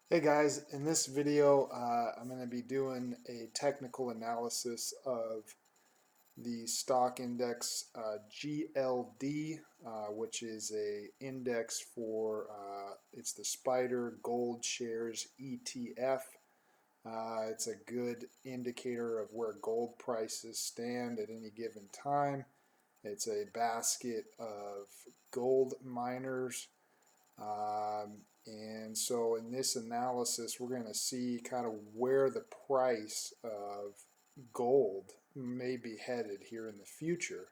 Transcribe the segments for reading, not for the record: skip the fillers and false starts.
Hey guys, in this video I'm going to be doing a technical analysis of the stock index GLD, which is a index for it's the Spider Gold Shares ETF. It's a good indicator of where gold prices stand at any given time. It's a basket of gold miners. And so in this analysis, we're going to see kind of where the price of gold may be headed here in the future.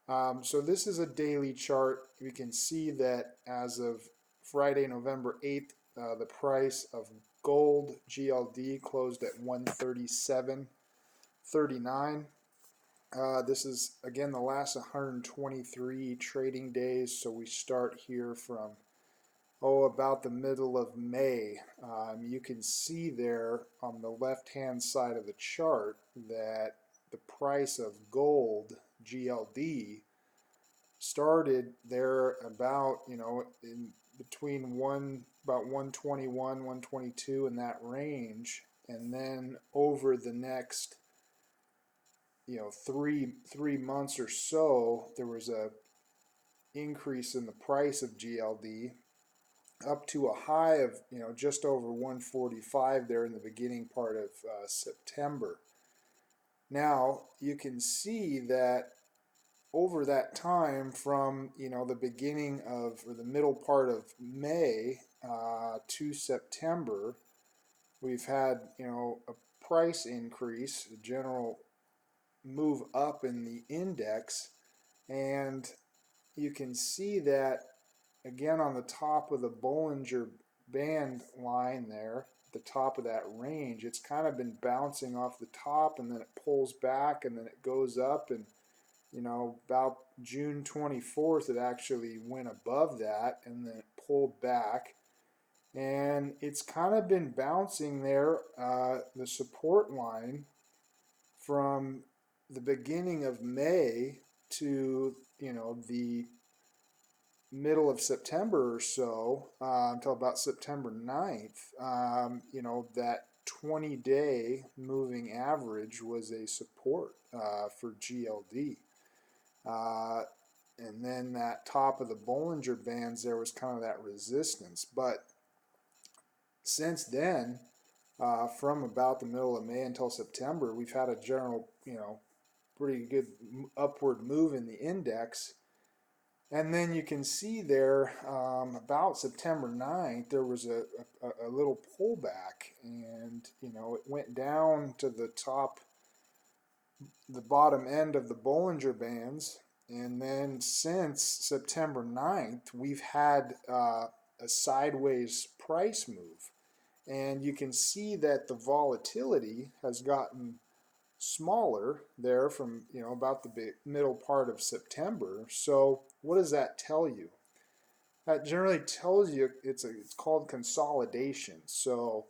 So this is a daily chart. We can see that as of Friday, November 8th, the price of gold GLD closed at 137.39. This is again the last 123 trading days, so we start here from about the middle of May. You can see there on the left hand side of the chart that the price of gold GLD started there about, in between about 121, 122 in that range, and then over the next, three months or so, there was a increase in the price of GLD up to a high of just over 145 there in the beginning part of September. Now you can see that over that time from the beginning of or the middle part of May to September, we've had a price increase, a general move up in the index, and you can see that again on the top of the Bollinger Band line there, the top of that range. It's kind of been bouncing off the top, and then it pulls back, and then it goes up, and about June 24th it actually went above that, and then it pulled back, and it's kind of been bouncing there, the support line from the beginning of May to the middle of September or so, until about September 9th, that 20-day moving average was a support for GLD. And then that top of the Bollinger Bands there was kind of that resistance. But since then, from about the middle of May until September, we've had a general, pretty good upward move in the index. And then you can see there, about September 9th, there was a little pullback, and it went down to the bottom end of the Bollinger Bands. And then since September 9th, we've had a sideways price move. And you can see that the volatility has gotten smaller there from about the middle part of September. So what does that tell you? That generally tells you it's called consolidation. So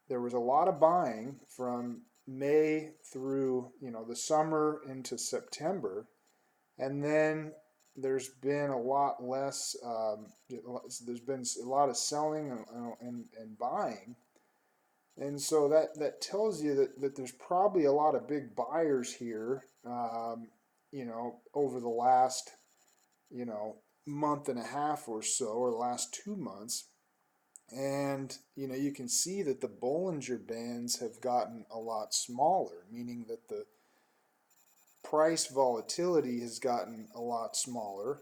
there was a lot of buying from May through the summer into September, and then there's been a lot less. There's been a lot of selling and buying, and so that tells you that there's probably a lot of big buyers here, over the last, you know, month and a half or so, or the last 2 months. And, you can see that the Bollinger Bands have gotten a lot smaller, meaning that the price volatility has gotten a lot smaller.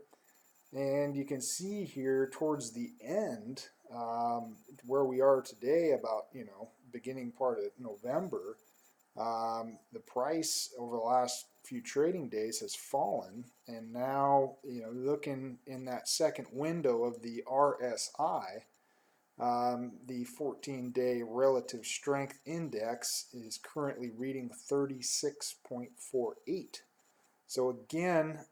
And you can see here towards the end, where we are today, about beginning part of November, the price over the last few trading days has fallen, and now looking in that second window of the RSI, the 14-day relative strength index is currently reading 36.48. So again,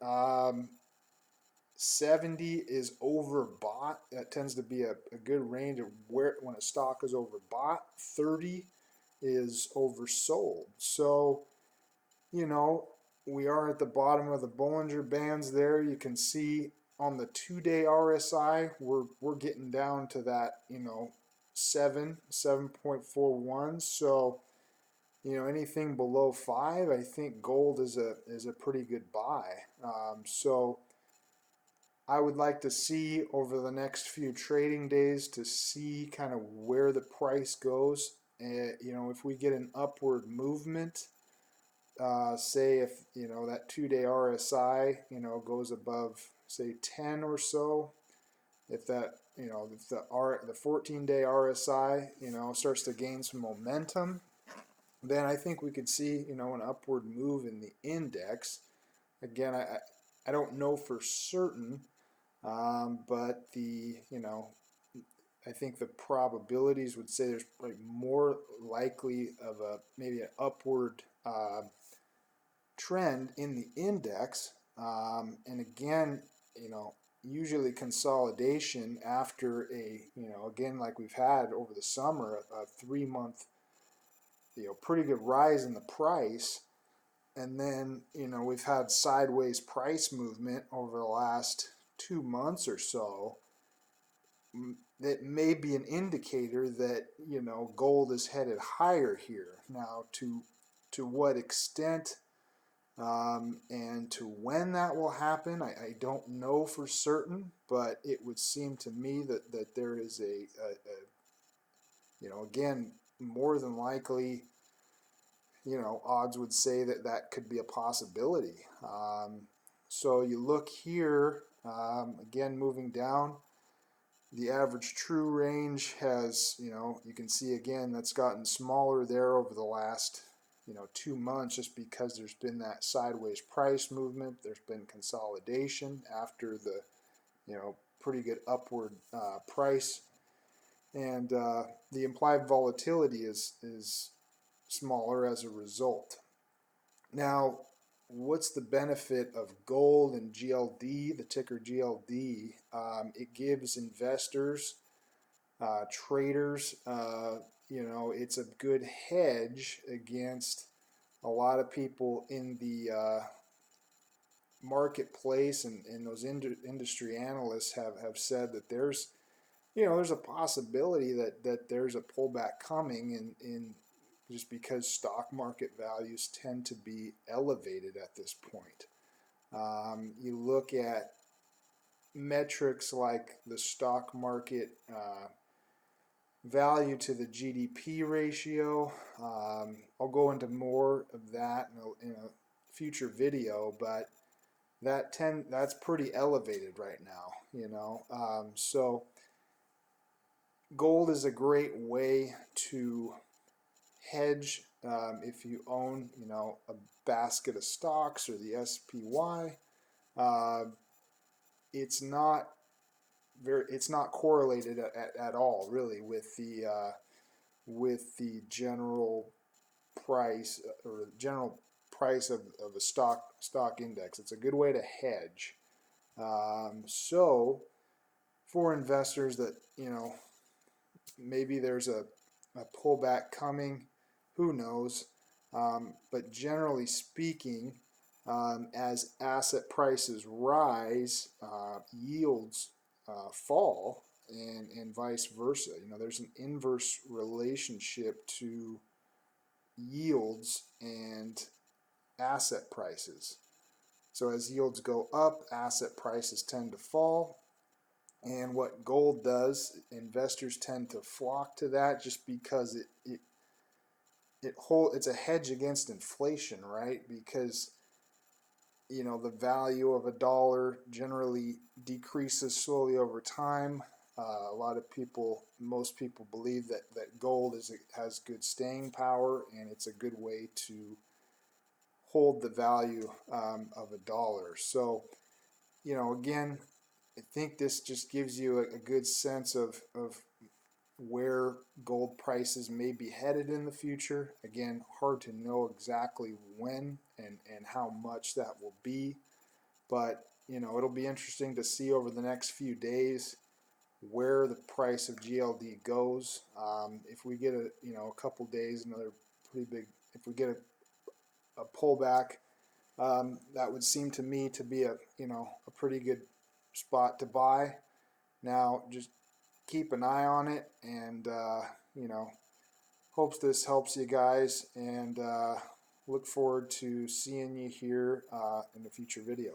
70 is overbought. That tends to be a good range of where when a stock is overbought. 30 is oversold. So, we are at the bottom of the Bollinger Bands there. You can see on the 2-day RSI, we're getting down to that, 7.41. So, anything below 5, I think gold is a pretty good buy. So I would like to see over the next few trading days to see kind of where the price goes. If we get an upward movement, say if that 2-day RSI goes above say 10 or so, if the 14-day RSI starts to gain some momentum, then I think we could see an upward move in the index. Again, I don't know for certain, but I think the probabilities would say there's like more likely of maybe an upward trend in the index. And again, usually consolidation after again, like we've had over the summer, a 3-month, pretty good rise in the price. And then, we've had sideways price movement over the last 2 months or so. That may be an indicator that, gold is headed higher here. Now, to what extent and to when that will happen, I don't know for certain, but it would seem to me that there is again, more than likely, odds would say that could be a possibility. So you look here, again, moving down, the average true range has, you can see again, that's gotten smaller there over the last 2 months, just because there's been that sideways price movement. There's been consolidation after the pretty good upward price, and the implied volatility is smaller as a result. Now, what's the benefit of gold and GLD, the ticker GLD? It gives investors, traders, it's a good hedge against a lot of people in the marketplace, and those industry analysts have said that there's a possibility that there's a pullback coming in just because stock market values tend to be elevated at this point. You look at metrics like the stock market value to the GDP ratio. I'll go into more of that in a future video, but that's pretty elevated right now. So gold is a great way to hedge if you own a basket of stocks or the SPY. It's not correlated at all really with the general price or general price of a stock index. It's a good way to hedge. So for investors that maybe there's a pullback coming, who knows? But generally speaking, as asset prices rise, yields fall, and vice versa. There's an inverse relationship to yields and asset prices. So as yields go up, asset prices tend to fall. And what gold does, investors tend to flock to that just because it's a hedge against inflation, right? Because the value of a dollar generally decreases slowly over time. Most people believe that gold has good staying power, and it's a good way to hold the value of a dollar. So, again, I think this just gives you a good sense of where gold prices may be headed in the future. Again, hard to know exactly when and how much that will be, but it'll be interesting to see over the next few days where the price of GLD goes. If we get a couple days, another pretty big, if we get a pullback, that would seem to me to be a pretty good spot to buy. Now, just keep an eye on it, and you know, hopes this helps you guys, and look forward to seeing you here in a future video.